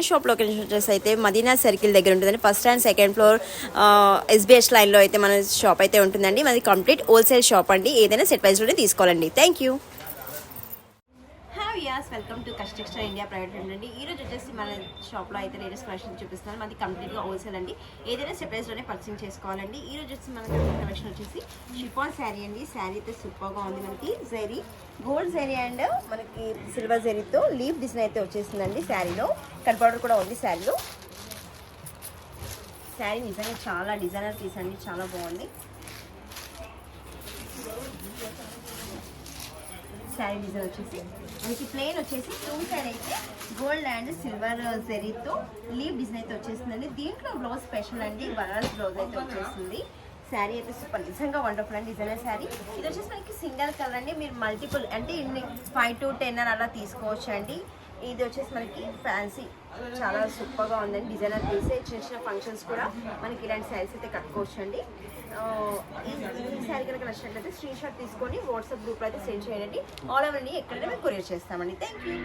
Shop location వచ్చేసి అయితే Madina circle దగ్గర ఉంటుందండి. First and second floor SBS లైన్లో అయితే మన షాప్ అయితే ఉంటుందండి. మనది కంప్లీట్ హోల్సేల్ షాప్ అండి. ఏదైనా సెట్ ప్రైస్లోనే తీసుకోవాలండి. Thank you. Welcome to Custexter India private limited అండి. ఈ రోజు వచ్చేసి మన షాప్లో అయితే లేటెస్ట్ కలెక్షన్ చూపిస్తున్నాను. మనది కంప్లీట్గా హోల్సేల్ అండి. ఏదైనా సెట్ ప్రైస్లోనే పర్చేసింగ్ చేసుకోవాలండి. ఈ రోజు వచ్చి మన కలెక్షన్ వచ్చేసి షిఫాన్ శారీ అండి. శారీ అయితే సూపర్గా ఉంది. మనకి జరీ గోల్డ్ జరీ అండ్ మనకి సిల్వర్ జరీతో లీఫ్ డిజైన్ అయితే వచ్చేసిందండి. శారీలో కట్ బార్డర్ కూడా ఉంది. శారీలో శారీ నిజంగా చాలా డిజైనర్ పీస్ అండి. చాలా బాగుంది. శారీ డిజైన్ వచ్చేసి మనకి ప్లెయిన్ వచ్చేసి టూ సైడ్ అయితే గోల్డ్ అండ్ సిల్వర్ జరీతో లీవ్ డిజైన్ అయితే వచ్చేసిందండి. దీంట్లో బ్లౌజ్ స్పెషల్ అండి. బనారస్ బ్లౌజ్ అయితే వచ్చేస్తుంది. శారీ అయితే సూపర్ నిజంగా వండర్ఫుల్ అండి. డిజైనర్ శారీ ఇది వచ్చేసి మనకి సింగిల్ కలర్ అండి. మీరు మల్టిపుల్ అంటే ఇన్ని 5 to 10 అని అలా తీసుకోవచ్చు అండి. ఇది వచ్చేసి మనకి ఫ్యాన్సీ చాలా సూపర్గా ఉందండి. డిజైనర్ పీస్ చిన్న చిన్న ఫంక్షన్స్ కూడా మనకి ఇలాంటి శారీస్ అయితే కట్టుకోవచ్చు అండి. ఈ శారీ కనుక నచ్చినట్లయితే స్క్రీన్ షాట్ తీసుకొని వాట్సాప్ గ్రూప్లో అయితే సెండ్ చేయండి. ఆల్ ఓవర్ అండి ఎక్కడైనా మేము కొరియర్ చేస్తామండి. Thank you.